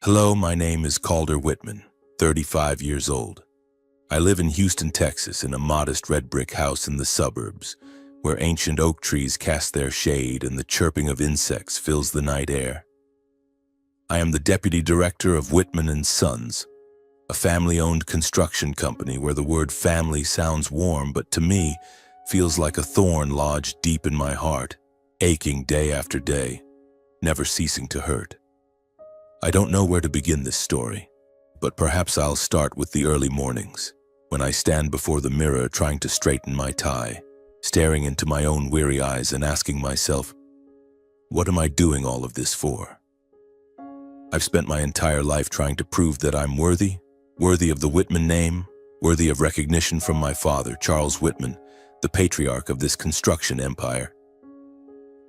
Hello, my name is Calder Whitman, 35 years old. I live in Houston, Texas, in a modest red brick house in the suburbs, where ancient oak trees cast their shade and the chirping of insects fills the night air. I am the deputy director of Whitman and Sons, a family-owned construction company where the word family sounds warm, but to me feels like a thorn lodged deep in my heart, aching day after day, never ceasing to hurt. I don't know where to begin this story, but perhaps I'll start with the early mornings, when I stand before the mirror trying to straighten my tie, staring into my own weary eyes and asking myself, what am I doing all of this for? I've spent my entire life trying to prove that I'm worthy of the Whitman name, worthy of recognition from my father, Charles Whitman, the patriarch of this construction empire.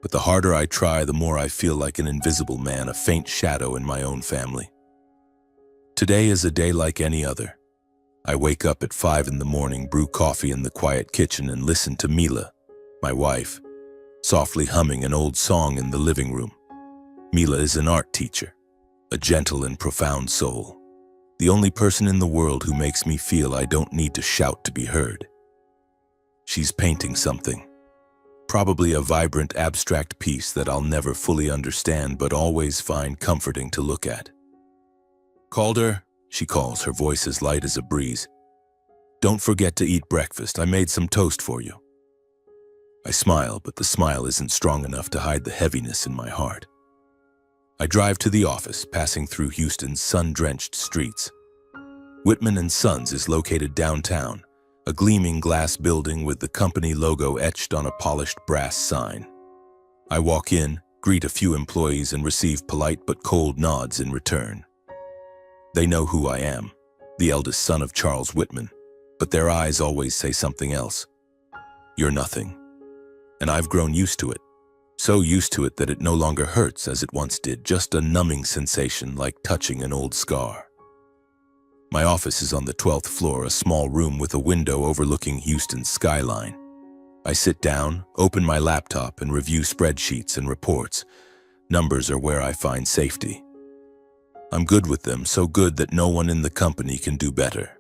But the harder I try, the more I feel like an invisible man, a faint shadow in my own family. Today is a day like any other. I wake up at 5 in the morning, brew coffee in the quiet kitchen, and listen to Mila, my wife, softly humming an old song in the living room. Mila is an art teacher, a gentle and profound soul, the only person in the world who makes me feel I don't need to shout to be heard. She's painting something. Probably a vibrant, abstract piece that I'll never fully understand but always find comforting to look at. Calder, she calls, her voice as light as a breeze. Don't forget to eat breakfast. I made some toast for you. I smile, but the smile isn't strong enough to hide the heaviness in my heart. I drive to the office, passing through Houston's sun-drenched streets. Whitman and Sons is located downtown, a gleaming glass building with the company logo etched on a polished brass sign. I walk in, greet a few employees, and receive polite but cold nods in return. They know who I am, the eldest son of Charles Whitman, but their eyes always say something else. You're nothing. And I've grown used to it. So used to it that it no longer hurts as it once did, just a numbing sensation like touching an old scar. My office is on the 12th floor, a small room with a window overlooking Houston's skyline. I sit down, open my laptop, and review spreadsheets and reports. Numbers are where I find safety. I'm good with them, so good that no one in the company can do better.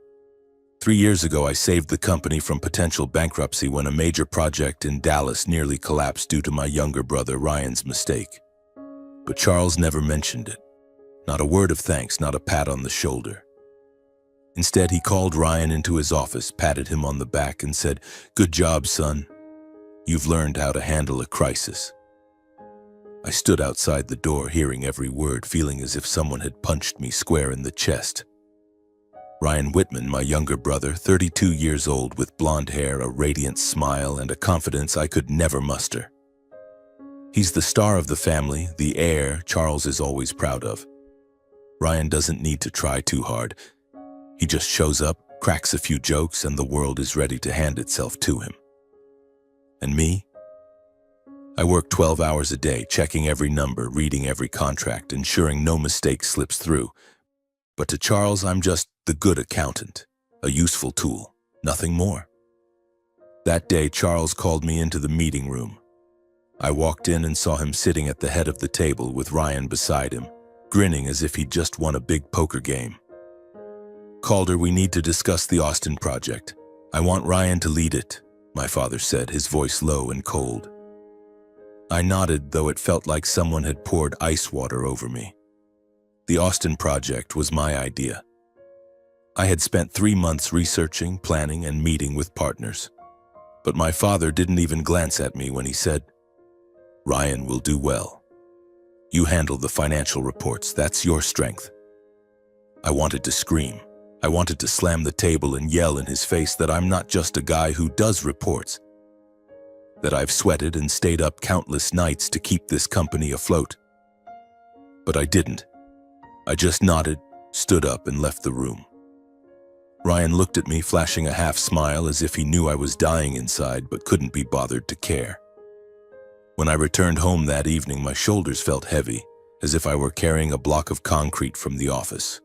3 years ago, I saved the company from potential bankruptcy when a major project in Dallas nearly collapsed due to my younger brother Ryan's mistake. But Charles never mentioned it. Not a word of thanks, not a pat on the shoulder. Instead, he called Ryan into his office, patted him on the back, and said, "Good job, son. You've learned how to handle a crisis." I stood outside the door, hearing every word, feeling as if someone had punched me square in the chest. Ryan Whitman, my younger brother, 32 years old, with blonde hair, a radiant smile, and a confidence I could never muster. He's the star of the family, the heir Charles is always proud of. Ryan doesn't need to try too hard. He just shows up, cracks a few jokes, and the world is ready to hand itself to him. And me? I work 12 hours a day, checking every number, reading every contract, ensuring no mistake slips through. But to Charles, I'm just the good accountant, a useful tool, nothing more. That day, Charles called me into the meeting room. I walked in and saw him sitting at the head of the table with Ryan beside him, grinning as if he'd just won a big poker game. "Calder, we need to discuss the Austin project. I want Ryan to lead it," my father said, his voice low and cold. I nodded, though it felt like someone had poured ice water over me. The Austin project was my idea. I had spent 3 months researching, planning, and meeting with partners. But my father didn't even glance at me when he said, "Ryan will do well. You handle the financial reports, that's your strength." I wanted to scream. I wanted to slam the table and yell in his face that I'm not just a guy who does reports, that I've sweated and stayed up countless nights to keep this company afloat. But I didn't. I just nodded, stood up, and left the room. Ryan looked at me, flashing a half smile as if he knew I was dying inside but couldn't be bothered to care. When I returned home that evening, my shoulders felt heavy, as if I were carrying a block of concrete from the office.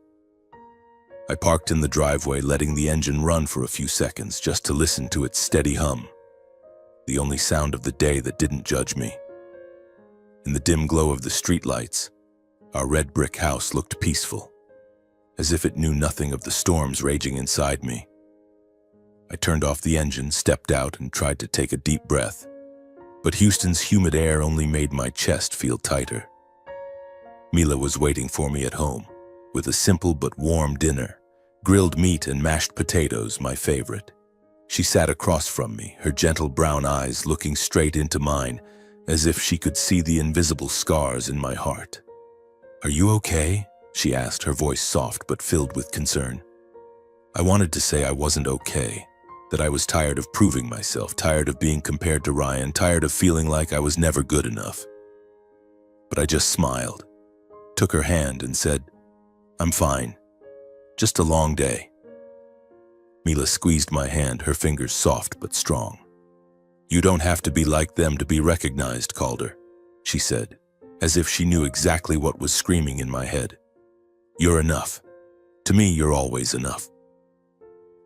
I parked in the driveway, letting the engine run for a few seconds just to listen to its steady hum, the only sound of the day that didn't judge me. In the dim glow of the streetlights, Our red brick house looked peaceful, as if it knew nothing of the storms raging inside me. I turned off the engine, stepped out, and tried to take a deep breath, but Houston's humid air only made my chest feel tighter. Mila was waiting for me at home, with a simple but warm dinner, grilled meat and mashed potatoes, my favorite. She sat across from me, her gentle brown eyes looking straight into mine, as if she could see the invisible scars in my heart. "Are you okay?" she asked, her voice soft but filled with concern. I wanted to say I wasn't okay, that I was tired of proving myself, tired of being compared to Ryan, tired of feeling like I was never good enough. But I just smiled, took her hand and said, "I'm fine. Just a long day." Mila squeezed my hand, her fingers soft but strong. "You don't have to be like them to be recognized, Calder," she said, as if she knew exactly what was screaming in my head. "You're enough. To me, you're always enough."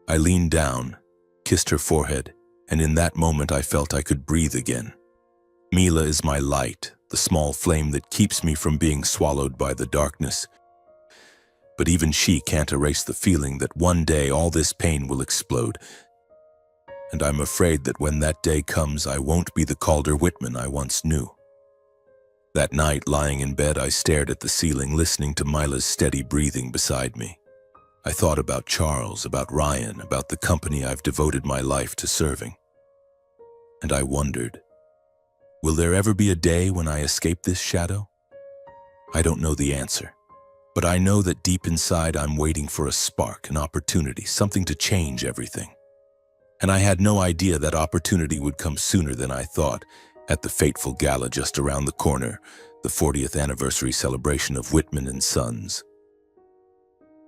I leaned down, kissed her forehead, and in that moment I felt I could breathe again. Mila is my light, the small flame that keeps me from being swallowed by the darkness. But even she can't erase the feeling that one day all this pain will explode. And I'm afraid that when that day comes, I won't be the Calder Whitman I once knew. That night, lying in bed, I stared at the ceiling, listening to Mila's steady breathing beside me. I thought about Charles, about Ryan, about the company I've devoted my life to serving. And I wondered, will there ever be a day when I escape this shadow? I don't know the answer. But I know that deep inside I'm waiting for a spark, an opportunity, something to change everything. And I had no idea that opportunity would come sooner than I thought, at the fateful gala just around the corner, the 40th anniversary celebration of Whitman and Sons.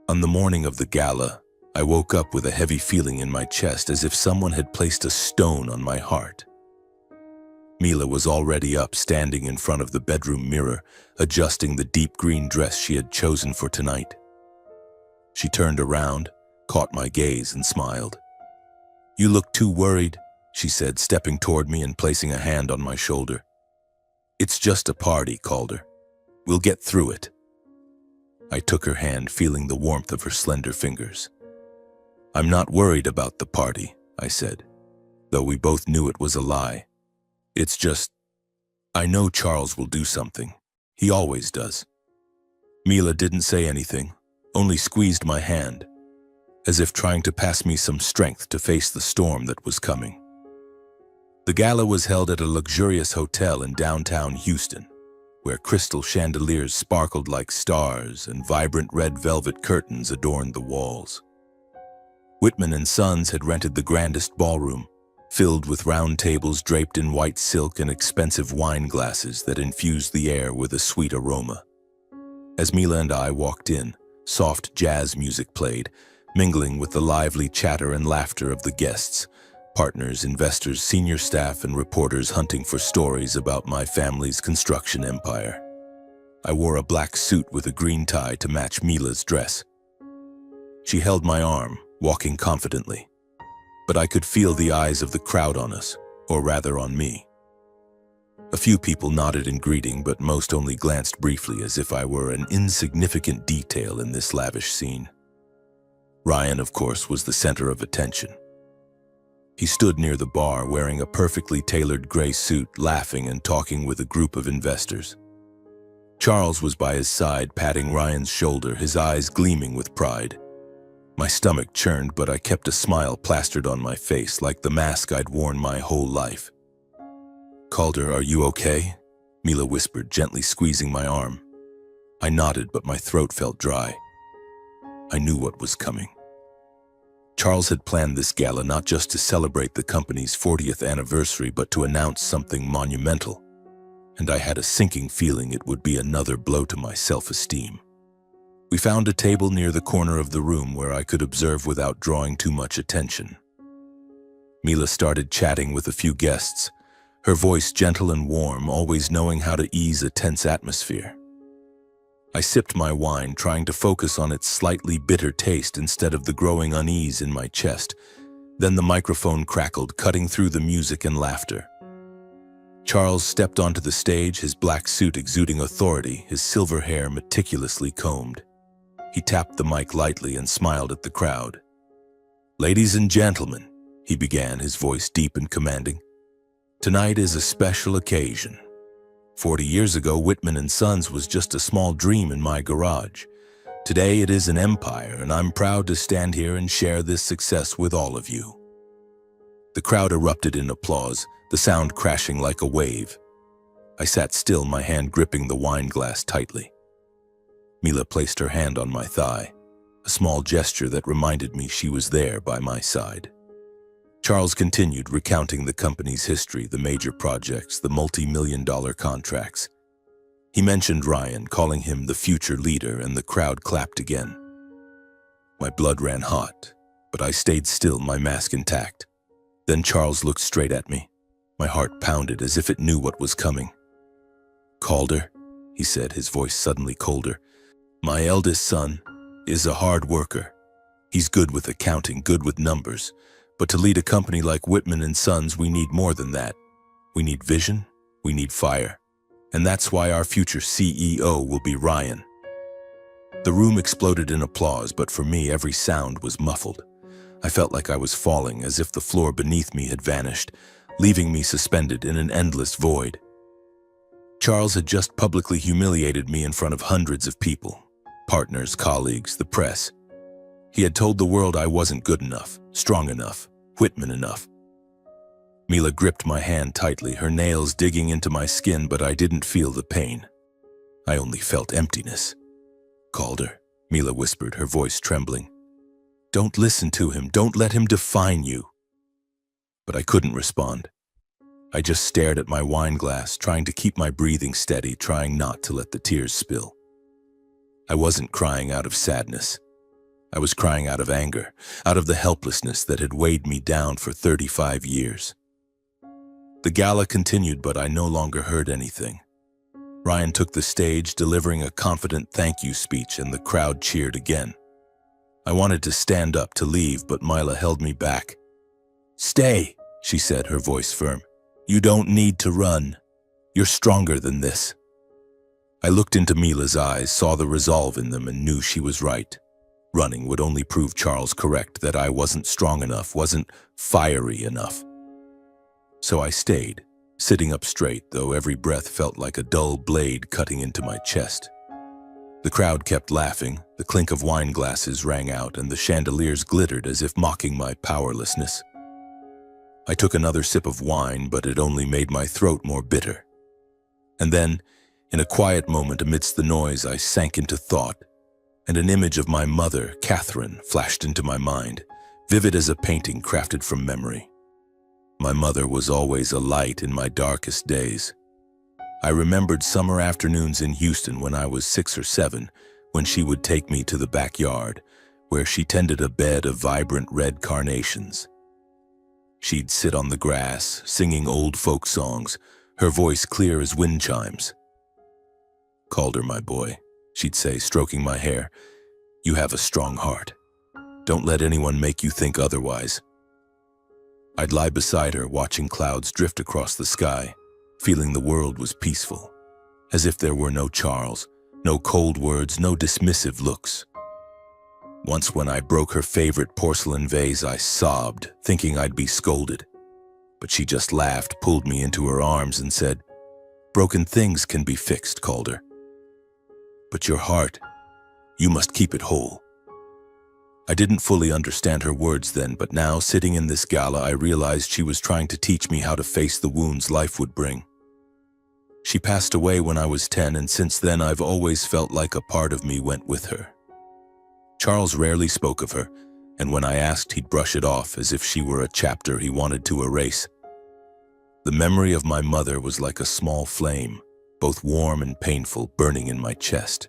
On the morning of the gala, I woke up with a heavy feeling in my chest, as if someone had placed a stone on my heart. Mila was already up, standing in front of the bedroom mirror, adjusting the deep green dress she had chosen for tonight. She turned around, caught my gaze, and smiled. "You look too worried," she said, stepping toward me and placing a hand on my shoulder. "It's just a party, Calder. We'll get through it." I took her hand, feeling the warmth of her slender fingers. "I'm not worried about the party," I said, though we both knew it was a lie. "It's just, I know Charles will do something. He always does." Mila didn't say anything, only squeezed my hand, as if trying to pass me some strength to face the storm that was coming. The gala was held at a luxurious hotel in downtown Houston, where crystal chandeliers sparkled like stars and vibrant red velvet curtains adorned the walls. Whitman and Sons had rented the grandest ballroom, filled with round tables draped in white silk and expensive wine glasses that infused the air with a sweet aroma. As Mila and I walked in, soft jazz music played, mingling with the lively chatter and laughter of the guests, partners, investors, senior staff, and reporters hunting for stories about my family's construction empire. I wore a black suit with a green tie to match Mila's dress. She held my arm, walking confidently, but I could feel the eyes of the crowd on us, or rather on me. A few people nodded in greeting, but most only glanced briefly, as if I were an insignificant detail in this lavish scene. Ryan, of course, was the center of attention. He stood near the bar, wearing a perfectly tailored gray suit, laughing and talking with a group of investors. Charles was by his side, patting Ryan's shoulder, his eyes gleaming with pride. My stomach churned, but I kept a smile plastered on my face, like the mask I'd worn my whole life. "Calder, are you okay?" Mila whispered, gently squeezing my arm. I nodded, but my throat felt dry. I knew what was coming. Charles had planned this gala not just to celebrate the company's 40th anniversary, but to announce something monumental. And I had a sinking feeling it would be another blow to my self-esteem. We found a table near the corner of the room where I could observe without drawing too much attention. Mila started chatting with a few guests, her voice gentle and warm, always knowing how to ease a tense atmosphere. I sipped my wine, trying to focus on its slightly bitter taste instead of the growing unease in my chest. Then the microphone crackled, cutting through the music and laughter. Charles stepped onto the stage, his black suit exuding authority, his silver hair meticulously combed. He tapped the mic lightly and smiled at the crowd. "Ladies and gentlemen," he began, his voice deep and commanding, "tonight is a special occasion. 40 years ago, Whitman and Sons was just a small dream in my garage. Today it is an empire, and I'm proud to stand here and share this success with all of you." The crowd erupted in applause, the sound crashing like a wave. I sat still, my hand gripping the wine glass tightly. Mila placed her hand on my thigh, a small gesture that reminded me she was there by my side. Charles continued, recounting the company's history, the major projects, the multi-million-dollar contracts. He mentioned Ryan, calling him the future leader, and the crowd clapped again. My blood ran hot, but I stayed still, my mask intact. Then Charles looked straight at me. My heart pounded as if it knew what was coming. "Calder," he said, his voice suddenly colder, "my eldest son is a hard worker. He's good with accounting, good with numbers. But to lead a company like Whitman and Sons, we need more than that. We need vision, we need fire. And that's why our future CEO will be Ryan." The room exploded in applause, but for me, every sound was muffled. I felt like I was falling, as if the floor beneath me had vanished, leaving me suspended in an endless void. Charles had just publicly humiliated me in front of hundreds of people, partners, colleagues, the press. He had told the world I wasn't good enough, strong enough, Whitman enough. Mila gripped my hand tightly, her nails digging into my skin, but I didn't feel the pain. I only felt emptiness. "Calder," Mila whispered, her voice trembling. "Don't listen to him, don't let him define you." But I couldn't respond. I just stared at my wine glass, trying to keep my breathing steady, trying not to let the tears spill. I wasn't crying out of sadness. I was crying out of anger, out of the helplessness that had weighed me down for 35 years. The gala continued, but I no longer heard anything. Ryan took the stage, delivering a confident thank you speech, and the crowd cheered again. I wanted to stand up to leave, but Mila held me back. "Stay," she said, her voice firm. "You don't need to run. You're stronger than this." I looked into Mila's eyes, saw the resolve in them, and knew she was right. Running would only prove Charles correct, that I wasn't strong enough, wasn't fiery enough. So I stayed, sitting up straight, though every breath felt like a dull blade cutting into my chest. The crowd kept laughing, the clink of wine glasses rang out, and the chandeliers glittered as if mocking my powerlessness. I took another sip of wine, but it only made my throat more bitter. And then, in a quiet moment amidst the noise, I sank into thought, and an image of my mother, Catherine, flashed into my mind, vivid as a painting crafted from memory. My mother was always a light in my darkest days. I remembered summer afternoons in Houston when I was 6 or 7, when she would take me to the backyard, where she tended a bed of vibrant red carnations. She'd sit on the grass, singing old folk songs, her voice clear as wind chimes. "Calder, my boy," she'd say, stroking my hair, "you have a strong heart. Don't let anyone make you think otherwise." I'd lie beside her, watching clouds drift across the sky, feeling the world was peaceful, as if there were no Charles, no cold words, no dismissive looks. Once when I broke her favorite porcelain vase, I sobbed, thinking I'd be scolded. But she just laughed, pulled me into her arms, and said, "Broken things can be fixed, Calder. But your heart, you must keep it whole." I didn't fully understand her words then, but now, sitting in this gala, I realized she was trying to teach me how to face the wounds life would bring. She passed away when I was 10, and since then I've always felt like a part of me went with her. Charles rarely spoke of her, and when I asked, he'd brush it off as if she were a chapter he wanted to erase. The memory of my mother was like a small flame, both warm and painful, burning in my chest.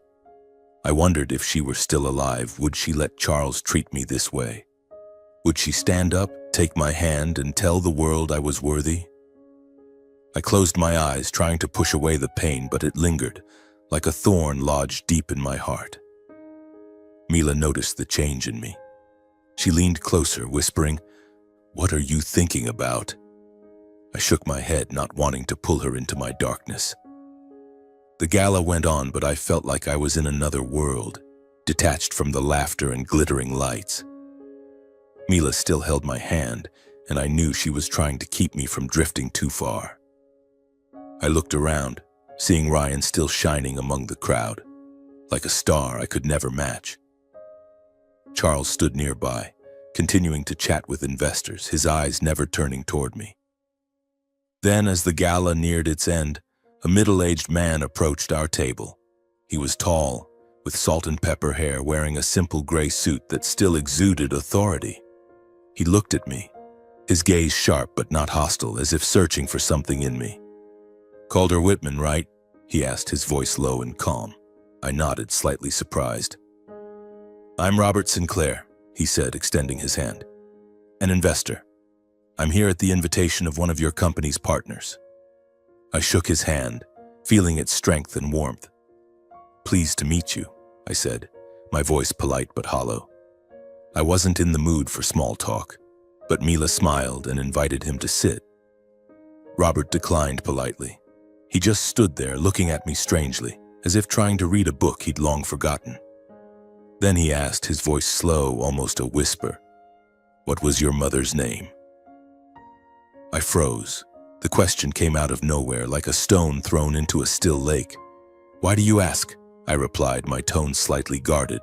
I wondered if she were still alive, would she let Charles treat me this way? Would she stand up, take my hand, and tell the world I was worthy? I closed my eyes, trying to push away the pain, but it lingered, like a thorn lodged deep in my heart. Mila noticed the change in me. She leaned closer, whispering, "What are you thinking about?" I shook my head, not wanting to pull her into my darkness. The gala went on, but I felt like I was in another world, detached from the laughter and glittering lights. Mila still held my hand, and I knew she was trying to keep me from drifting too far. I looked around, seeing Ryan still shining among the crowd, like a star I could never match. Charles stood nearby, continuing to chat with investors, his eyes never turning toward me. Then, as the gala neared its end, a middle-aged man approached our table. He was tall, with salt and pepper hair, wearing a simple gray suit that still exuded authority. He looked at me, his gaze sharp but not hostile, as if searching for something in me. "Calder Whitman, right?" he asked, his voice low and calm. I nodded, slightly surprised. "I'm Robert Sinclair," he said, extending his hand. "An investor. I'm here at the invitation of one of your company's partners." I shook his hand, feeling its strength and warmth. "Pleased to meet you," I said, my voice polite but hollow. I wasn't in the mood for small talk, but Mila smiled and invited him to sit. Robert declined politely. He just stood there looking at me strangely, as if trying to read a book he'd long forgotten. Then he asked, his voice slow, almost a whisper, "What was your mother's name?" I froze. The question came out of nowhere, like a stone thrown into a still lake. "Why do you ask?" I replied, my tone slightly guarded.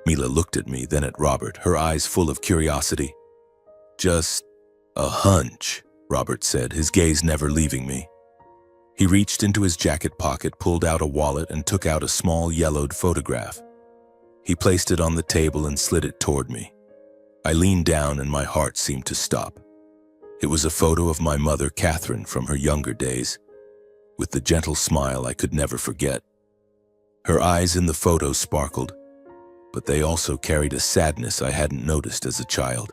Mila looked at me, then at Robert, her eyes full of curiosity. "Just a hunch," Robert said, his gaze never leaving me. He reached into his jacket pocket, pulled out a wallet, and took out a small yellowed photograph. He placed it on the table and slid it toward me. I leaned down and my heart seemed to stop. It was a photo of my mother, Catherine, from her younger days, with the gentle smile I could never forget. Her eyes in the photo sparkled, but they also carried a sadness I hadn't noticed as a child.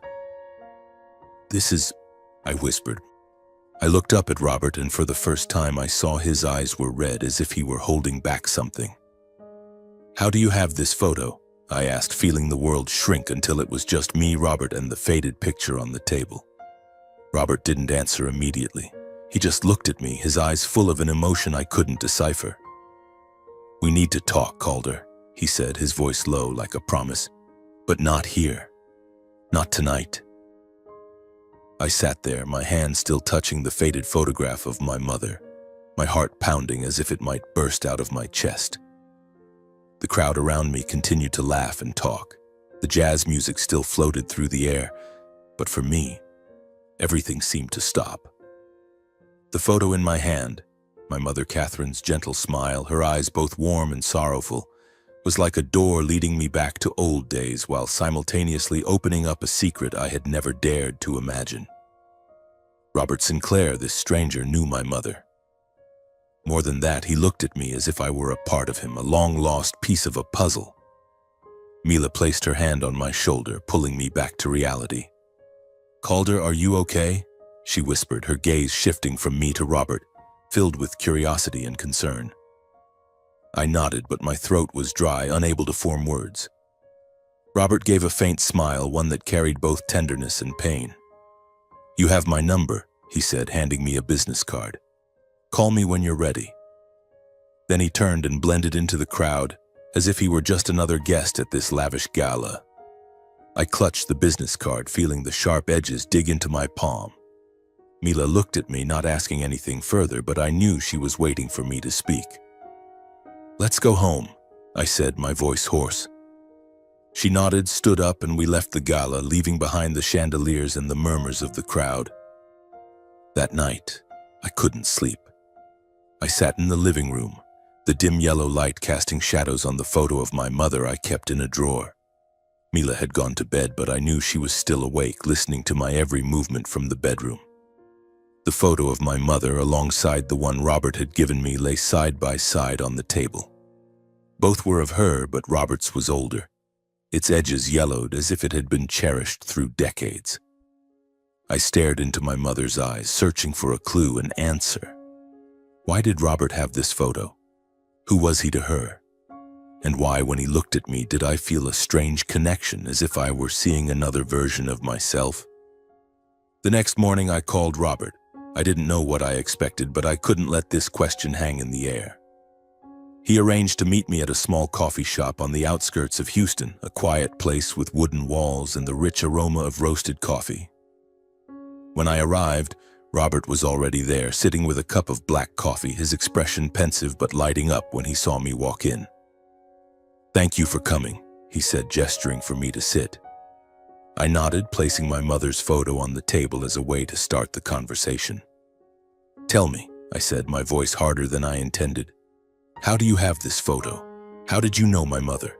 "This is," I whispered. I looked up at Robert, and for the first time I saw his eyes were red, as if he were holding back something. "How do you have this photo?" I asked, feeling the world shrink until it was just me, Robert, and the faded picture on the table. Robert didn't answer immediately. He just looked at me, his eyes full of an emotion I couldn't decipher. "We need to talk, Calder," he said, his voice low like a promise. "But not here. Not tonight." I sat there, my hand still touching the faded photograph of my mother, my heart pounding as if it might burst out of my chest. The crowd around me continued to laugh and talk. The jazz music still floated through the air, but for me, everything seemed to stop. The photo in my hand, my mother Catherine's gentle smile, her eyes both warm and sorrowful, was like a door leading me back to old days while simultaneously opening up a secret I had never dared to imagine. Robert Sinclair, this stranger, knew my mother. More than that, he looked at me as if I were a part of him, a long-lost piece of a puzzle. Mila placed her hand on my shoulder, pulling me back to reality. "Calder, are you okay?" she whispered, her gaze shifting from me to Robert, filled with curiosity and concern. I nodded, but my throat was dry, unable to form words. Robert gave a faint smile, one that carried both tenderness and pain. "You have my number," he said, handing me a business card. "Call me when you're ready." Then he turned and blended into the crowd, as if he were just another guest at this lavish gala. I clutched the business card, feeling the sharp edges dig into my palm. Mila looked at me, not asking anything further, but I knew she was waiting for me to speak. "Let's go home," I said, my voice hoarse. She nodded, stood up, and we left the gala, leaving behind the chandeliers and the murmurs of the crowd. That night, I couldn't sleep. I sat in the living room, the dim yellow light casting shadows on the photo of my mother I kept in a drawer. Mila had gone to bed, but I knew she was still awake, listening to my every movement from the bedroom. The photo of my mother, alongside the one Robert had given me, lay side by side on the table. Both were of her, but Robert's was older. Its edges yellowed as if it had been cherished through decades. I stared into my mother's eyes, searching for a clue, an answer. Why did Robert have this photo? Who was he to her? And why, when he looked at me, did I feel a strange connection, as if I were seeing another version of myself? The next morning I called Robert, I didn't know what I expected, but I couldn't let this question hang in the air. He arranged to meet me at a small coffee shop on the outskirts of Houston, a quiet place with wooden walls and the rich aroma of roasted coffee. When I arrived, Robert was already there, sitting with a cup of black coffee, his expression pensive but lighting up when he saw me walk in. "Thank you for coming," he said, gesturing for me to sit. I nodded, placing my mother's photo on the table as a way to start the conversation. "Tell me," I said, my voice harder than I intended. "How do you have this photo? How did you know my mother?"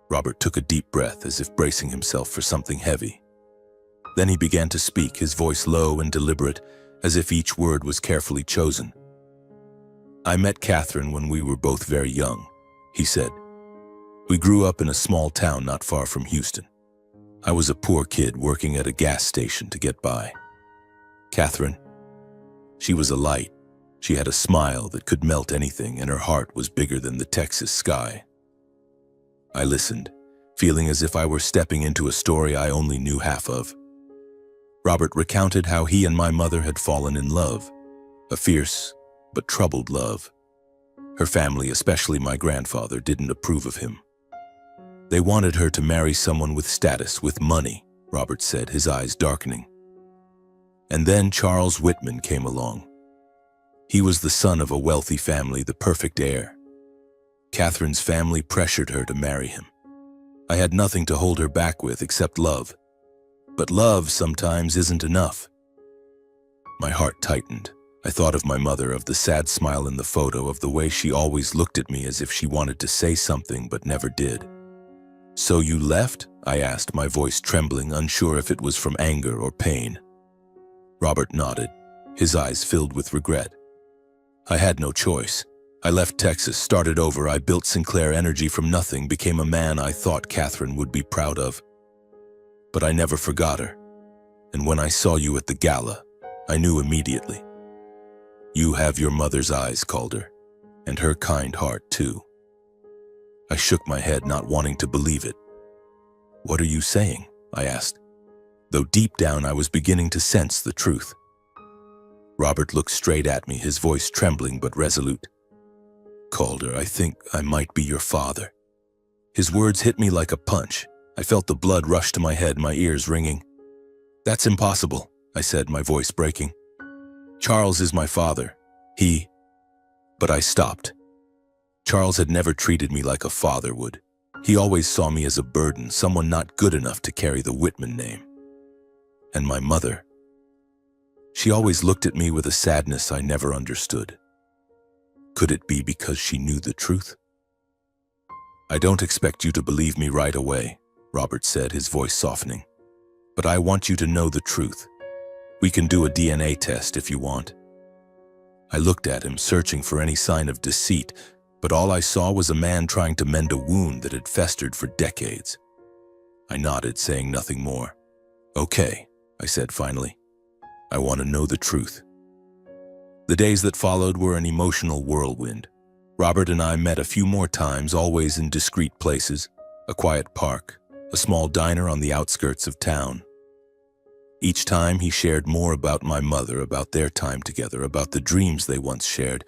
Robert took a deep breath, as if bracing himself for something heavy. Then he began to speak, his voice low and deliberate, as if each word was carefully chosen. "I met Catherine when we were both very young," he said. "We grew up in a small town not far from Houston. I was a poor kid working at a gas station to get by. Catherine, she was a light. She had a smile that could melt anything, and her heart was bigger than the Texas sky." I listened, feeling as if I were stepping into a story I only knew half of. Robert recounted how he and my mother had fallen in love, a fierce but troubled love. Her family, especially my grandfather, didn't approve of him. "They wanted her to marry someone with status, with money," Robert said, his eyes darkening. "And then Charles Whitman came along. He was the son of a wealthy family, the perfect heir. Catherine's family pressured her to marry him. I had nothing to hold her back with except love. But love sometimes isn't enough." My heart tightened. I thought of my mother, of the sad smile in the photo, of the way she always looked at me as if she wanted to say something but never did. "So you left?" I asked, my voice trembling, unsure if it was from anger or pain. Robert nodded, his eyes filled with regret. "I had no choice. I left Texas, started over. I built Sinclair Energy from nothing, became a man I thought Catherine would be proud of. But I never forgot her. And when I saw you at the gala, I knew immediately. You have your mother's eyes, Calder, and her kind heart too." I shook my head, not wanting to believe it. "What are you saying?" I asked, though deep down I was beginning to sense the truth. Robert looked straight at me, his voice trembling but resolute. "Calder, I think I might be your father." His words hit me like a punch. I felt the blood rush to my head, my ears ringing. "That's impossible," I said, my voice breaking. "Charles is my father. He—" But I stopped. Charles had never treated me like a father would. He always saw me as a burden, someone not good enough to carry the Whitman name. And my mother, she always looked at me with a sadness I never understood. Could it be because she knew the truth? "I don't expect you to believe me right away," Robert said, his voice softening. "But I want you to know the truth. We can do a DNA test if you want." I looked at him, searching for any sign of deceit, but all I saw was a man trying to mend a wound that had festered for decades. I nodded, saying nothing more. "Okay," I said finally. "I want to know the truth." The days that followed were an emotional whirlwind. Robert and I met a few more times, always in discreet places, a quiet park, a small diner on the outskirts of town. Each time he shared more about my mother, about their time together, about the dreams they once shared.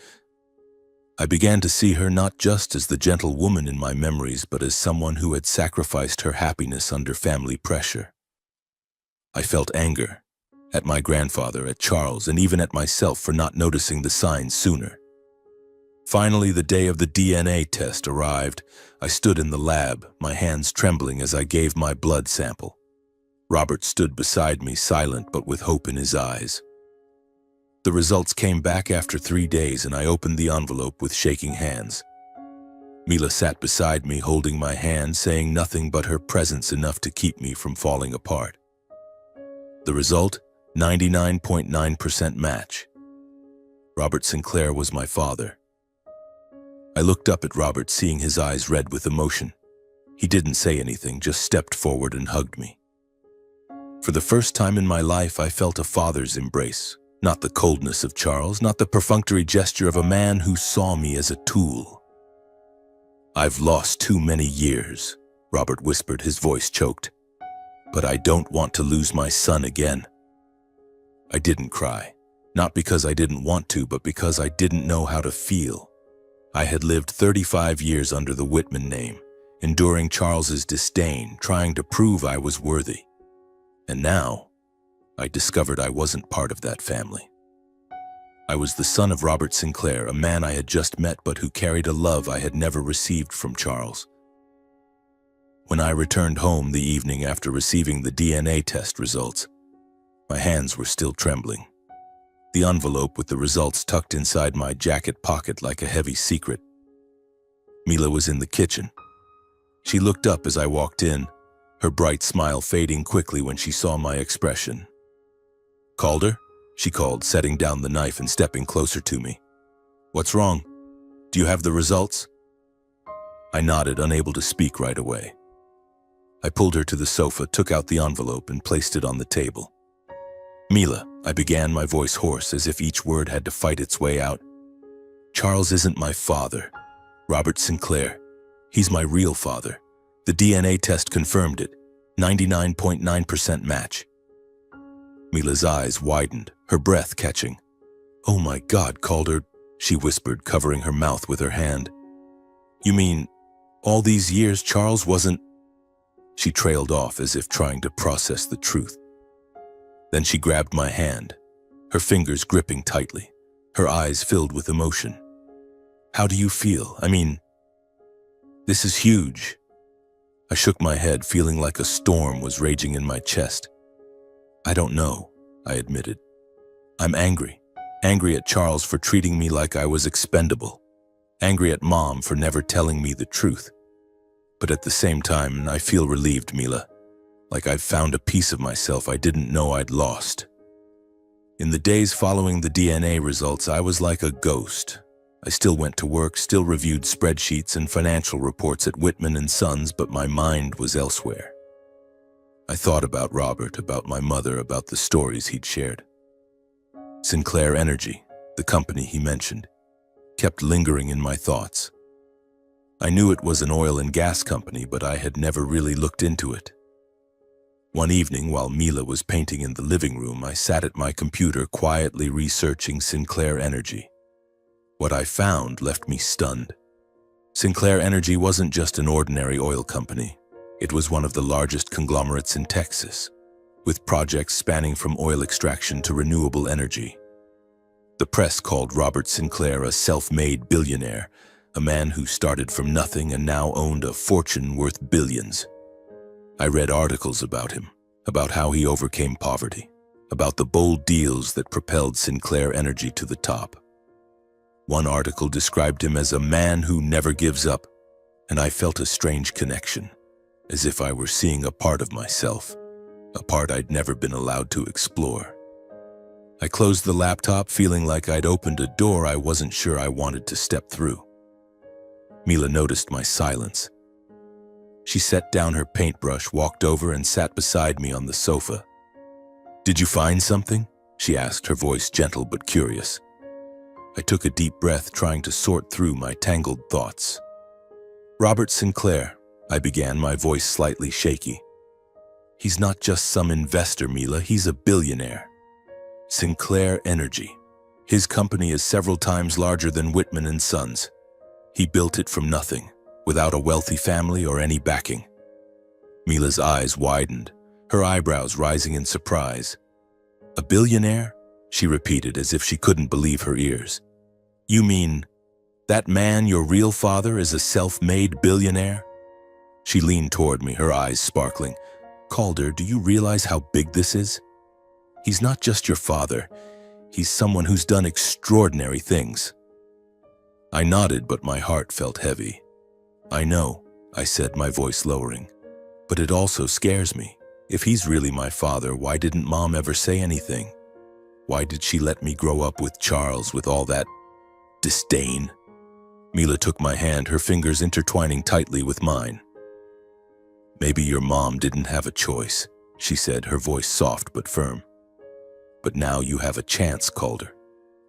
I began to see her not just as the gentle woman in my memories, but as someone who had sacrificed her happiness under family pressure. I felt anger at my grandfather, at Charles, and even at myself for not noticing the signs sooner. Finally, the day of the DNA test arrived. I stood in the lab, my hands trembling as I gave my blood sample. Robert stood beside me, silent but with hope in his eyes. The results came back after 3 days, and I opened the envelope with shaking hands. Mila sat beside me, holding my hand, saying nothing but her presence enough to keep me from falling apart. The result? 99.9% match. Robert Sinclair was my father. I looked up at Robert, seeing his eyes red with emotion. He didn't say anything, just stepped forward and hugged me. For the first time in my life, I felt a father's embrace. Not the coldness of Charles, not the perfunctory gesture of a man who saw me as a tool. "I've lost too many years," Robert whispered, his voice choked. "But I don't want to lose my son again." I didn't cry. Not because I didn't want to, but because I didn't know how to feel. I had lived 35 years under the Whitman name, enduring Charles's disdain, trying to prove I was worthy. And now, I discovered I wasn't part of that family. I was the son of Robert Sinclair, a man I had just met but who carried a love I had never received from Charles. When I returned home the evening after receiving the DNA test results, my hands were still trembling. The envelope with the results tucked inside my jacket pocket like a heavy secret. Mila was in the kitchen. She looked up as I walked in, her bright smile fading quickly when she saw my expression. "Calder?" she called, setting down the knife and stepping closer to me. "What's wrong? Do you have the results?" I nodded, unable to speak right away. I pulled her to the sofa, took out the envelope, and placed it on the table. "Mila," I began, my voice hoarse, as if each word had to fight its way out. "Charles isn't my father. Robert Sinclair. He's my real father. The DNA test confirmed it. 99.9% match." Mila's eyes widened, her breath catching. "Oh my God, Calder," she whispered, covering her mouth with her hand. "You mean, all these years Charles wasn't—" She trailed off as if trying to process the truth. Then she grabbed my hand, her fingers gripping tightly, her eyes filled with emotion. "How do you feel? I mean, this is huge." I shook my head, feeling like a storm was raging in my chest. "I don't know," I admitted. "I'm angry. Angry at Charles for treating me like I was expendable. Angry at Mom for never telling me the truth. But at the same time, I feel relieved, Mila. Like I've found a piece of myself I didn't know I'd lost." In the days following the DNA results, I was like a ghost. I still went to work, still reviewed spreadsheets and financial reports at Whitman and Sons, but my mind was elsewhere. I thought about Robert, about my mother, about the stories he'd shared. Sinclair Energy, the company he mentioned, kept lingering in my thoughts. I knew it was an oil and gas company, but I had never really looked into it. One evening, while Mila was painting in the living room, I sat at my computer quietly researching Sinclair Energy. What I found left me stunned. Sinclair Energy wasn't just an ordinary oil company. It was one of the largest conglomerates in Texas, with projects spanning from oil extraction to renewable energy. The press called Robert Sinclair a self-made billionaire, a man who started from nothing and now owned a fortune worth billions. I read articles about him, about how he overcame poverty, about the bold deals that propelled Sinclair Energy to the top. One article described him as a man who never gives up, and I felt a strange connection, as if I were seeing a part of myself, a part I'd never been allowed to explore. I closed the laptop, feeling like I'd opened a door I wasn't sure I wanted to step through. Mila noticed my silence. She set down her paintbrush, walked over, and sat beside me on the sofa. "Did you find something?" she asked, her voice gentle but curious. I took a deep breath, trying to sort through my tangled thoughts. "Robert Sinclair," I began, my voice slightly shaky. "He's not just some investor, Mila, he's a billionaire. Sinclair Energy. His company is several times larger than Whitman and Sons. He built it from nothing, without a wealthy family or any backing." Mila's eyes widened, her eyebrows rising in surprise. "A billionaire?" she repeated as if she couldn't believe her ears. "You mean, that man, your real father, is a self-made billionaire?" She leaned toward me, her eyes sparkling. "Calder, do you realize how big this is? He's not just your father. He's someone who's done extraordinary things." I nodded, but my heart felt heavy. "I know," I said, my voice lowering. "But it also scares me. If he's really my father, why didn't Mom ever say anything? Why did she let me grow up with Charles with all that disdain?" Mila took my hand, her fingers intertwining tightly with mine. "Maybe your mom didn't have a choice," she said, her voice soft but firm. "But now you have a chance, Calder.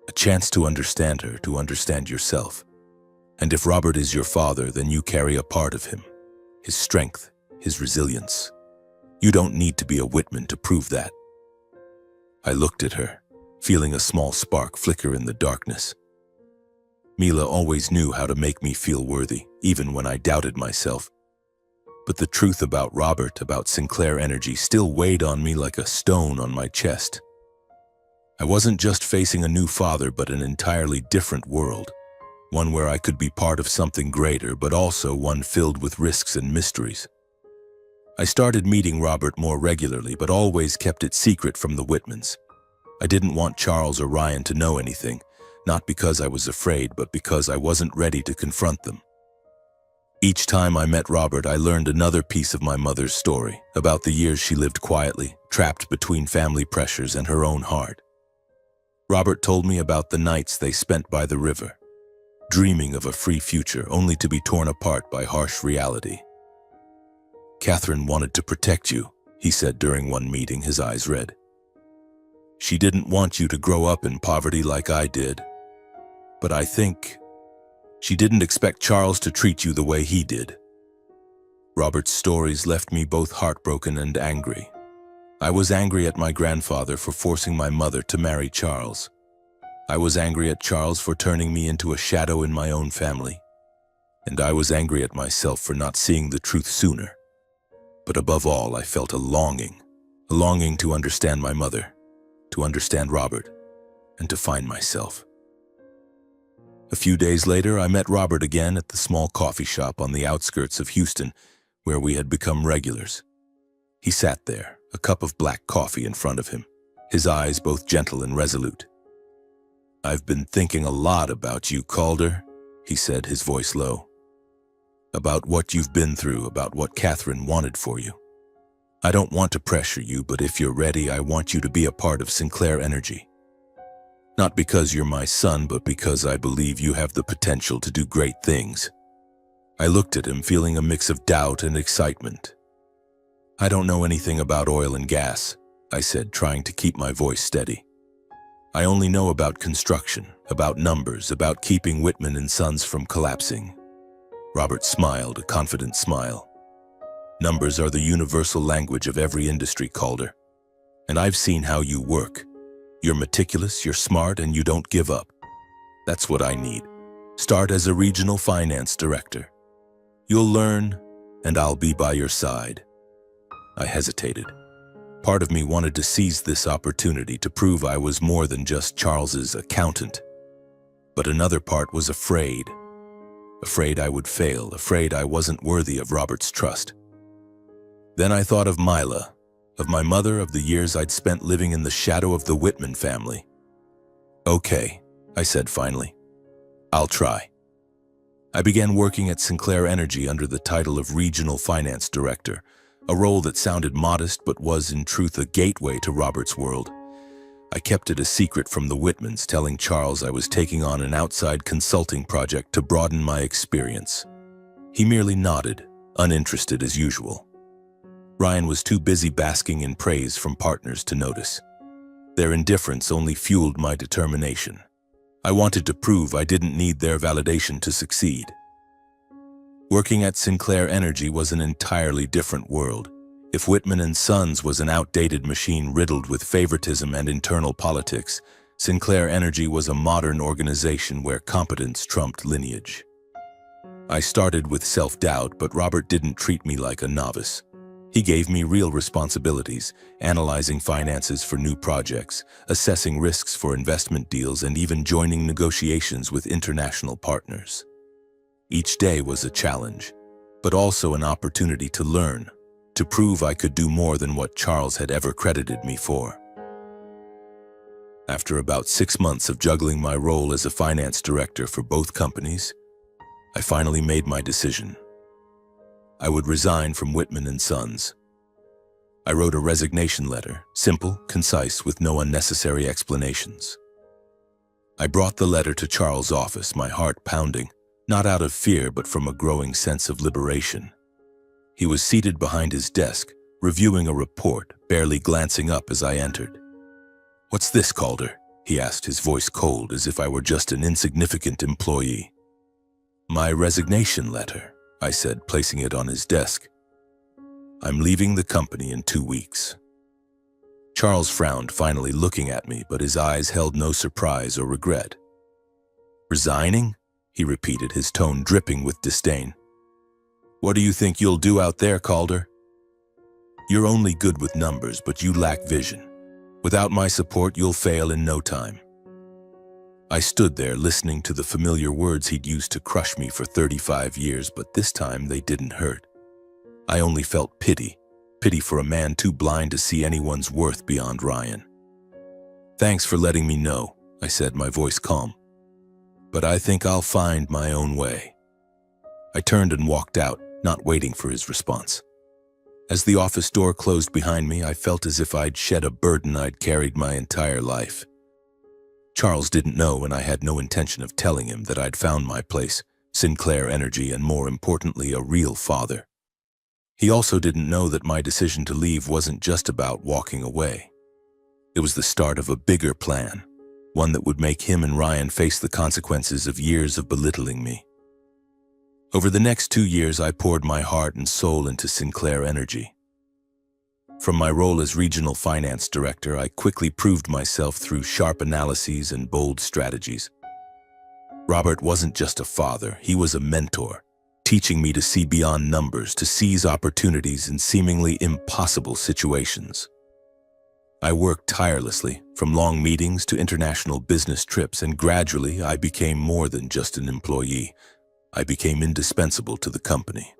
A chance to understand her, to understand yourself. And if Robert is your father, then you carry a part of him. His strength, his resilience. You don't need to be a Whitman to prove that." I looked at her, feeling a small spark flicker in the darkness. Mila always knew how to make me feel worthy, even when I doubted myself. But the truth about Robert, about Sinclair Energy, still weighed on me like a stone on my chest. I wasn't just facing a new father, but an entirely different world. One where I could be part of something greater, but also one filled with risks and mysteries. I started meeting Robert more regularly, but always kept it secret from the Whitmans. I didn't want Charles or Ryan to know anything, not because I was afraid, but because I wasn't ready to confront them. Each time I met Robert, I learned another piece of my mother's story, about the years she lived quietly, trapped between family pressures and her own heart. Robert told me about the nights they spent by the river, dreaming of a free future only to be torn apart by harsh reality. "Catherine wanted to protect you," he said during one meeting, his eyes red. "She didn't want you to grow up in poverty like I did. But I think she didn't expect Charles to treat you the way he did." Robert's stories left me both heartbroken and angry. I was angry at my grandfather for forcing my mother to marry Charles. I was angry at Charles for turning me into a shadow in my own family. And I was angry at myself for not seeing the truth sooner. But above all, I felt a longing to understand my mother, to understand Robert, and to find myself. A few days later, I met Robert again at the small coffee shop on the outskirts of Houston, where we had become regulars. He sat there, a cup of black coffee in front of him, his eyes both gentle and resolute. "I've been thinking a lot about you, Calder," he said, his voice low. "About what you've been through, about what Catherine wanted for you. I don't want to pressure you, but if you're ready, I want you to be a part of Sinclair Energy. Not because you're my son, but because I believe you have the potential to do great things." I looked at him, feeling a mix of doubt and excitement. "I don't know anything about oil and gas," I said, trying to keep my voice steady. "I only know about construction, about numbers, about keeping Whitman and Sons from collapsing." Robert smiled, a confident smile. "Numbers are the universal language of every industry, Calder. And I've seen how you work. You're meticulous, you're smart, and you don't give up. That's what I need. Start as a regional finance director. You'll learn, and I'll be by your side." I hesitated. Part of me wanted to seize this opportunity to prove I was more than just Charles's accountant. But another part was afraid. Afraid I would fail, afraid I wasn't worthy of Robert's trust. Then I thought of Mila, of my mother, of the years I'd spent living in the shadow of the Whitman family. "Okay," I said finally. "I'll try." I began working at Sinclair Energy under the title of Regional Finance Director, a role that sounded modest but was in truth a gateway to Robert's world. I kept it a secret from the Whitmans, telling Charles I was taking on an outside consulting project to broaden my experience. He merely nodded, uninterested as usual. Ryan was too busy basking in praise from partners to notice. Their indifference only fueled my determination. I wanted to prove I didn't need their validation to succeed. Working at Sinclair Energy was an entirely different world. If Whitman and Sons was an outdated machine riddled with favoritism and internal politics, Sinclair Energy was a modern organization where competence trumped lineage. I started with self-doubt, but Robert didn't treat me like a novice. He gave me real responsibilities, analyzing finances for new projects, assessing risks for investment deals, and even joining negotiations with international partners. Each day was a challenge, but also an opportunity to learn, to prove I could do more than what Charles had ever credited me for. After about 6 months of juggling my role as a finance director for both companies, I finally made my decision. I would resign from Whitman and Sons. I wrote a resignation letter, simple, concise, with no unnecessary explanations. I brought the letter to Charles' office, my heart pounding, not out of fear but from a growing sense of liberation. He was seated behind his desk, reviewing a report, barely glancing up as I entered. "What's this, Calder?" he asked, his voice cold, as if I were just an insignificant employee. "My resignation letter," I said, placing it on his desk. "I'm leaving the company in 2 weeks." Charles frowned, finally looking at me, but his eyes held no surprise or regret. "Resigning?" he repeated, his tone dripping with disdain. "What do you think you'll do out there, Calder? You're only good with numbers, but you lack vision. Without my support, you'll fail in no time." I stood there listening to the familiar words he'd used to crush me for 35 years, but this time they didn't hurt. I only felt pity for a man too blind to see anyone's worth beyond Ryan. "Thanks for letting me know," I said, my voice calm. "But I think I'll find my own way." I turned and walked out, not waiting for his response. As the office door closed behind me, I felt as if I'd shed a burden I'd carried my entire life. Charles didn't know, and I had no intention of telling him, that I'd found my place, Sinclair Energy, and more importantly, a real father. He also didn't know that my decision to leave wasn't just about walking away. It was the start of a bigger plan, one that would make him and Ryan face the consequences of years of belittling me. Over the next 2 years, I poured my heart and soul into Sinclair Energy. From my role as regional finance director, I quickly proved myself through sharp analyses and bold strategies. Robert wasn't just a father, he was a mentor, teaching me to see beyond numbers, to seize opportunities in seemingly impossible situations. I worked tirelessly, from long meetings to international business trips, and gradually I became more than just an employee. I became indispensable to the company.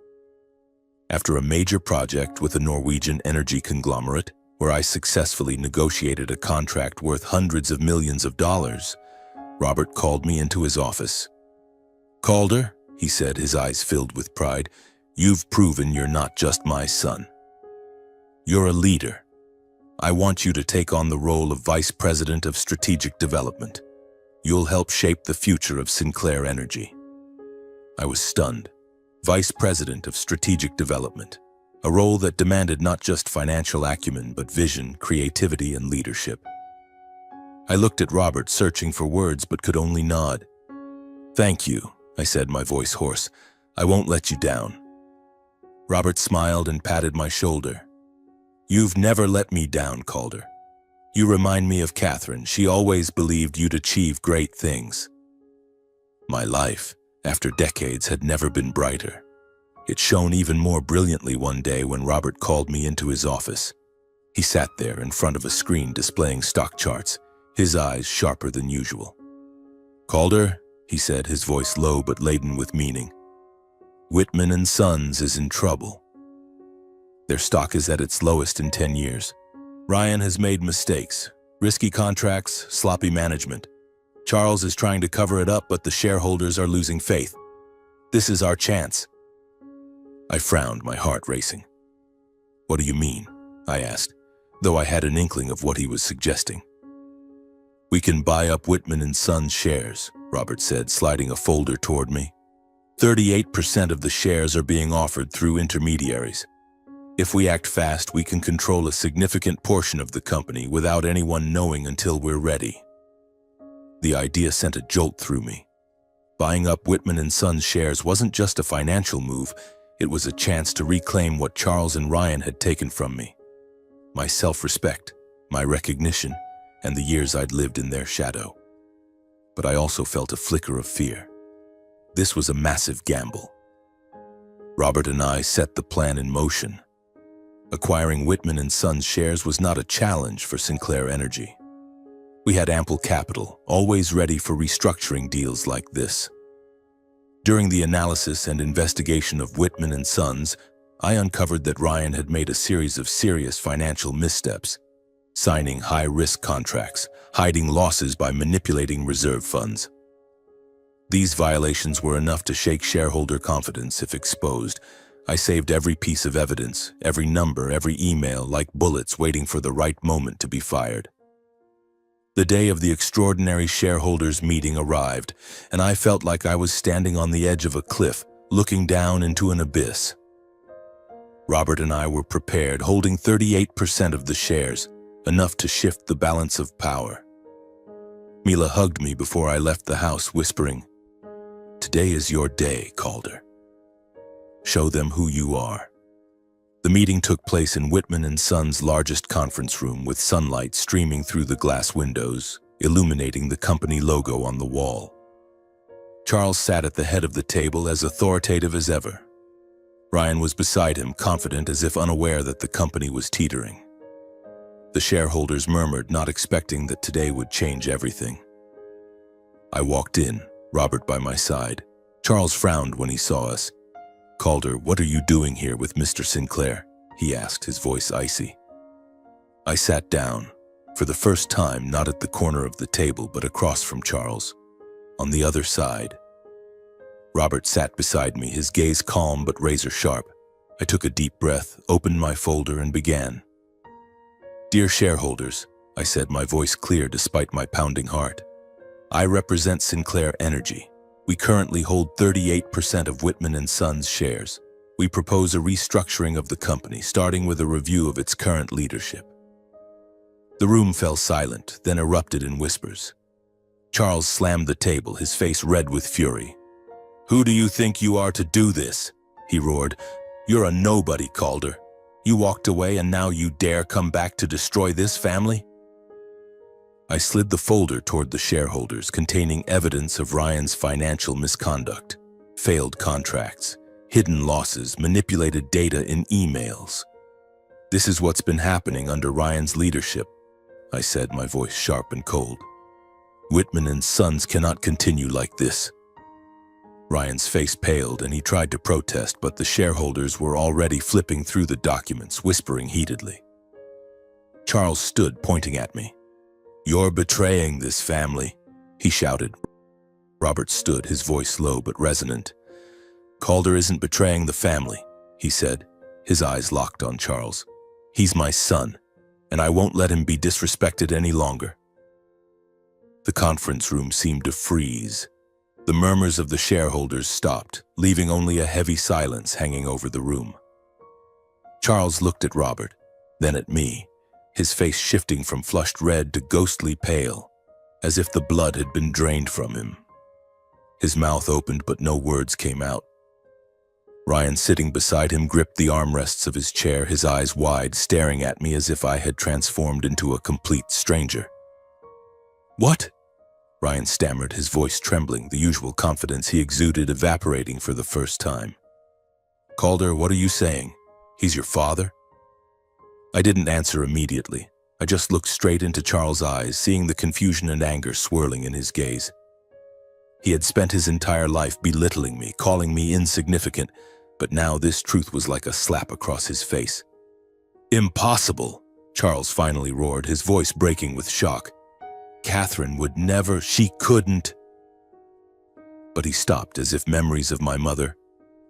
After a major project with a Norwegian energy conglomerate, where I successfully negotiated a contract worth hundreds of millions of dollars, Robert called me into his office. "Calder," he said, his eyes filled with pride, "you've proven you're not just my son. You're a leader. I want you to take on the role of Vice President of Strategic Development. You'll help shape the future of Sinclair Energy." I was stunned. Vice President of Strategic Development, a role that demanded not just financial acumen, but vision, creativity, and leadership. I looked at Robert, searching for words, but could only nod. "Thank you," I said, my voice hoarse. "I won't let you down." Robert smiled and patted my shoulder. "You've never let me down, Calder. You remind me of Catherine. She always believed you'd achieve great things." My life, after decades, had never been brighter. It shone even more brilliantly one day when Robert called me into his office. He sat there in front of a screen displaying stock charts, his eyes sharper than usual. "Calder," he said, his voice low but laden with meaning, "Whitman and Sons is in trouble. Their stock is at its lowest in 10 years. Ryan has made mistakes, risky contracts, sloppy management. Charles is trying to cover it up, but the shareholders are losing faith. This is our chance." I frowned, my heart racing. "What do you mean?" I asked, though I had an inkling of what he was suggesting. "We can buy up Whitman and Sons shares," Robert said, sliding a folder toward me. 38% of the shares are being offered through intermediaries. If we act fast, we can control a significant portion of the company without anyone knowing until we're ready. The idea sent a jolt through me. Buying up Whitman and Sons shares wasn't just a financial move, it was a chance to reclaim what Charles and Ryan had taken from me. My self-respect, my recognition, and the years I'd lived in their shadow. But I also felt a flicker of fear. This was a massive gamble. Robert and I set the plan in motion. Acquiring Whitman and Sons shares was not a challenge for Sinclair Energy. We had ample capital, always ready for restructuring deals like this. During the analysis and investigation of Whitman and Sons, I uncovered that Ryan had made a series of serious financial missteps, signing high-risk contracts, hiding losses by manipulating reserve funds. These violations were enough to shake shareholder confidence if exposed. I saved every piece of evidence, every number, every email, like bullets waiting for the right moment to be fired. The day of the extraordinary shareholders' meeting arrived, and I felt like I was standing on the edge of a cliff, looking down into an abyss. Robert and I were prepared, holding 38% of the shares, enough to shift the balance of power. Mila hugged me before I left the house, whispering, "Today is your day, Calder. Show them who you are." The meeting took place in Whitman and Sons' largest conference room, with sunlight streaming through the glass windows, illuminating the company logo on the wall. Charles sat at the head of the table, as authoritative as ever. Ryan was beside him, confident, as if unaware that the company was teetering. The shareholders murmured, not expecting that today would change everything. I walked in, Robert by my side. Charles frowned when he saw us. "Calder, what are you doing here with Mr. Sinclair?" he asked, his voice icy. I sat down, for the first time not at the corner of the table but across from Charles, on the other side. Robert sat beside me, his gaze calm but razor-sharp. I took a deep breath, opened my folder, and began. "Dear shareholders," I said, my voice clear despite my pounding heart. "I represent Sinclair Energy. We currently hold 38% of Whitman and Sons shares. We propose a restructuring of the company, starting with a review of its current leadership." The room fell silent, then erupted in whispers. Charles slammed the table, his face red with fury. "Who do you think you are to do this?" he roared. "You're a nobody, Calder. You walked away and now you dare come back to destroy this family?" I slid the folder toward the shareholders, containing evidence of Ryan's financial misconduct, failed contracts, hidden losses, manipulated data in emails. "This is what's been happening under Ryan's leadership," I said, my voice sharp and cold. "Whitman and Sons cannot continue like this." Ryan's face paled and he tried to protest, but the shareholders were already flipping through the documents, whispering heatedly. Charles stood, pointing at me. "You're betraying this family," he shouted. Robert stood, his voice low but resonant. "Calder isn't betraying the family," he said, his eyes locked on Charles. "He's my son, and I won't let him be disrespected any longer." The conference room seemed to freeze. The murmurs of the shareholders stopped, leaving only a heavy silence hanging over the room. Charles looked at Robert, then at me, his face shifting from flushed red to ghostly pale, as if the blood had been drained from him. His mouth opened, but no words came out. Ryan, sitting beside him, gripped the armrests of his chair, his eyes wide, staring at me as if I had transformed into a complete stranger. "What?" Ryan stammered, his voice trembling, the usual confidence he exuded evaporating for the first time. "Calder, what are you saying? He's your father?" I didn't answer immediately. I just looked straight into Charles' eyes, seeing the confusion and anger swirling in his gaze. He had spent his entire life belittling me, calling me insignificant, but now this truth was like a slap across his face. "Impossible!" Charles finally roared, his voice breaking with shock. "Catherine would never, she couldn't." But he stopped, as if memories of my mother,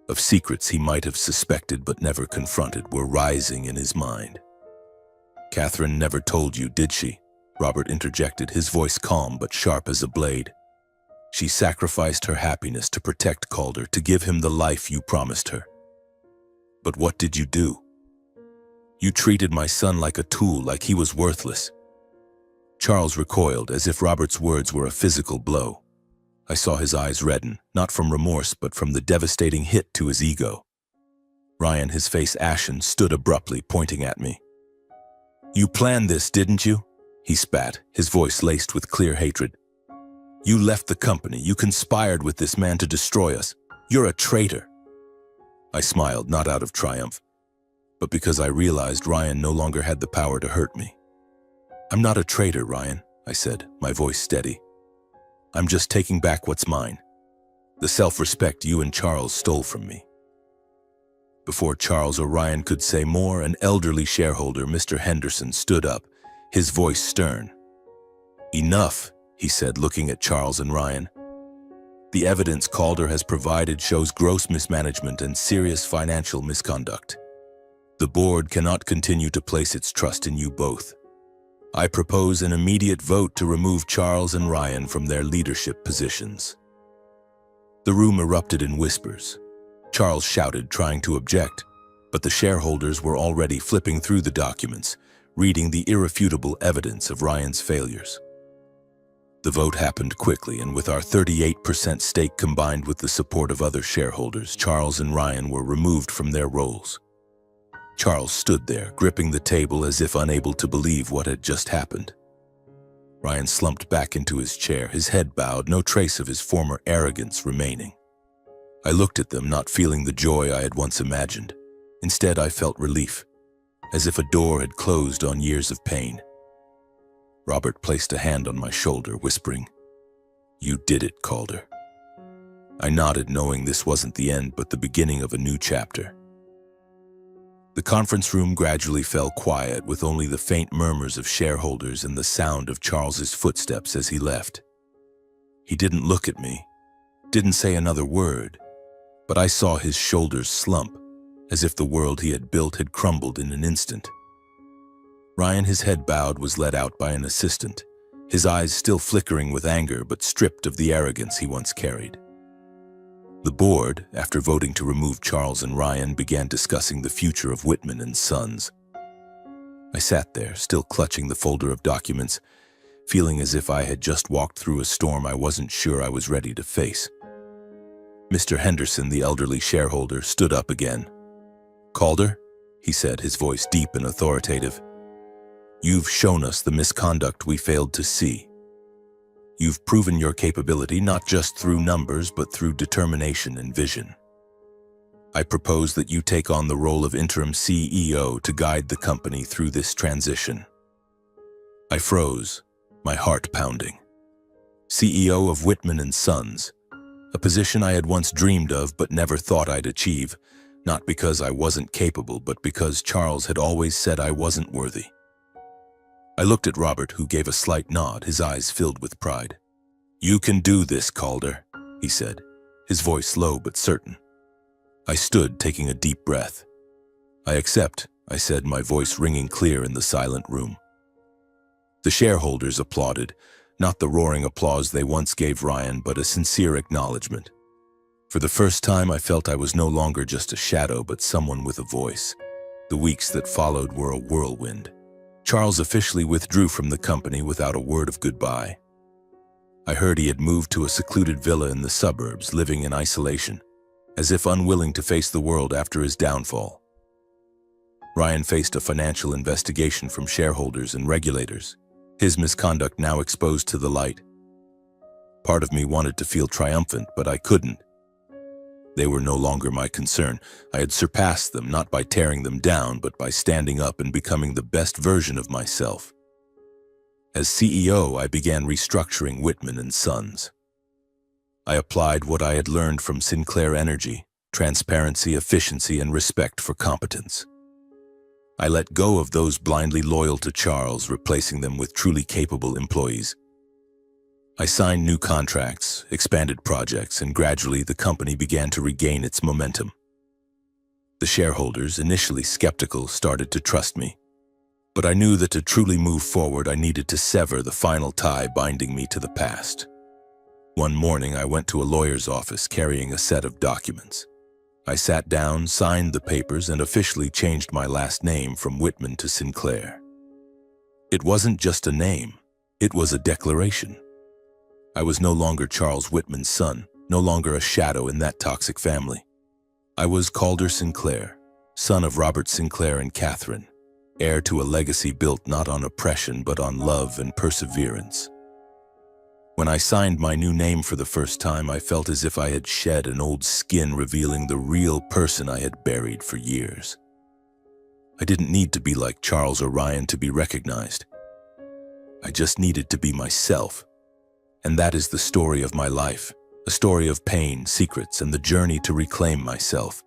of secrets he might have suspected but never confronted, were rising in his mind. "Catherine never told you, did she?" Robert interjected, his voice calm but sharp as a blade. "She sacrificed her happiness to protect Calder, to give him the life you promised her. But what did you do? You treated my son like a tool, like he was worthless." Charles recoiled, as if Robert's words were a physical blow. I saw his eyes redden, not from remorse but from the devastating hit to his ego. Ryan, his face ashen, stood abruptly, pointing at me. "You planned this, didn't you?" he spat, his voice laced with clear hatred. "You left the company, you conspired with this man to destroy us. You're a traitor." I smiled, not out of triumph, but because I realized Ryan no longer had the power to hurt me. "I'm not a traitor, Ryan," I said, my voice steady. "I'm just taking back what's mine, the self-respect you and Charles stole from me." Before Charles or Ryan could say more, an elderly shareholder, Mr. Henderson, stood up, his voice stern. "Enough," he said, looking at Charles and Ryan. "The evidence Calder has provided shows gross mismanagement and serious financial misconduct. The board cannot continue to place its trust in you both. I propose an immediate vote to remove Charles and Ryan from their leadership positions." The room erupted in whispers. Charles shouted, trying to object, but the shareholders were already flipping through the documents, reading the irrefutable evidence of Ryan's failures. The vote happened quickly, and with our 38% stake combined with the support of other shareholders, Charles and Ryan were removed from their roles. Charles stood there, gripping the table as if unable to believe what had just happened. Ryan slumped back into his chair, his head bowed, no trace of his former arrogance remaining. I looked at them, not feeling the joy I had once imagined. Instead, I felt relief, as if a door had closed on years of pain. Robert placed a hand on my shoulder, whispering, "You did it, Calder." I nodded, knowing this wasn't the end, but the beginning of a new chapter. The conference room gradually fell quiet, with only the faint murmurs of shareholders and the sound of Charles's footsteps as he left. He didn't look at me, didn't say another word, but I saw his shoulders slump, as if the world he had built had crumbled in an instant. Ryan, his head bowed, was led out by an assistant, his eyes still flickering with anger but stripped of the arrogance he once carried. The board, after voting to remove Charles and Ryan, began discussing the future of Whitman and Sons. I sat there, still clutching the folder of documents, feeling as if I had just walked through a storm I wasn't sure I was ready to face. Mr. Henderson, the elderly shareholder, stood up again. "Calder," he said, his voice deep and authoritative, "you've shown us the misconduct we failed to see. You've proven your capability not just through numbers, but through determination and vision. I propose that you take on the role of interim CEO to guide the company through this transition." I froze, my heart pounding. CEO of Whitman and Sons, a position I had once dreamed of but never thought I'd achieve, not because I wasn't capable, but because Charles had always said I wasn't worthy. I looked at Robert, who gave a slight nod, his eyes filled with pride. "You can do this, Calder," he said, his voice low but certain. I stood, taking a deep breath. "I accept," I said, my voice ringing clear in the silent room. The shareholders applauded, not the roaring applause they once gave Ryan, but a sincere acknowledgement. For the first time, I felt I was no longer just a shadow, but someone with a voice. The weeks that followed were a whirlwind. Charles officially withdrew from the company without a word of goodbye. I heard he had moved to a secluded villa in the suburbs, living in isolation, as if unwilling to face the world after his downfall. Ryan faced a financial investigation from shareholders and regulators, his misconduct now exposed to the light. Part of me wanted to feel triumphant, but I couldn't. They were no longer my concern. I had surpassed them, not by tearing them down, but by standing up and becoming the best version of myself. As CEO, I began restructuring Whitman and Sons. I applied what I had learned from Sinclair Energy: transparency, efficiency, and respect for competence. I let go of those blindly loyal to Charles, replacing them with truly capable employees. I signed new contracts, expanded projects, and gradually the company began to regain its momentum. The shareholders, initially skeptical, started to trust me. But I knew that to truly move forward, I needed to sever the final tie binding me to the past. One morning, I went to a lawyer's office carrying a set of documents. I sat down, signed the papers, and officially changed my last name from Whitman to Sinclair. It wasn't just a name, it was a declaration. I was no longer Charles Whitman's son, no longer a shadow in that toxic family. I was Calder Sinclair, son of Robert Sinclair and Catherine, heir to a legacy built not on oppression but on love and perseverance. When I signed my new name for the first time, I felt as if I had shed an old skin, revealing the real person I had buried for years. I didn't need to be like Charles or Ryan to be recognized. I just needed to be myself. And that is the story of my life, a story of pain, secrets, and the journey to reclaim myself.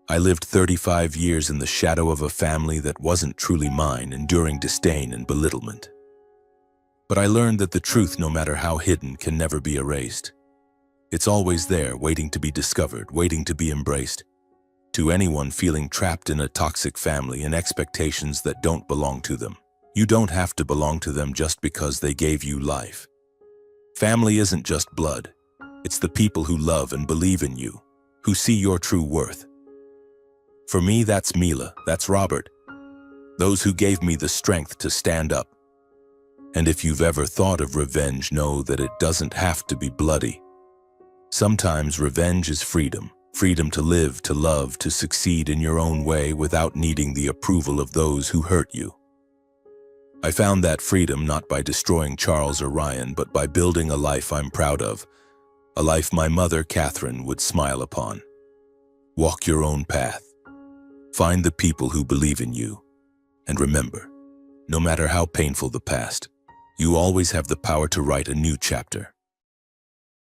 I lived 35 years in the shadow of a family that wasn't truly mine, enduring disdain and belittlement. But I learned that the truth, no matter how hidden, can never be erased. It's always there, waiting to be discovered, waiting to be embraced. To anyone feeling trapped in a toxic family and expectations that don't belong to them, you don't have to belong to them just because they gave you life. Family isn't just blood. It's the people who love and believe in you, who see your true worth. For me, that's Mila, that's Robert, those who gave me the strength to stand up. And if you've ever thought of revenge, know that it doesn't have to be bloody. Sometimes revenge is freedom, Freedom to live, to love, to succeed in your own way without needing the approval of those who hurt you. I found that freedom not by destroying Charles or Ryan, but by building a life I'm proud of, a life my mother, Catherine, would smile upon. Walk your own path. Find the people who believe in you. And remember, no matter how painful the past, you always have the power to write a new chapter.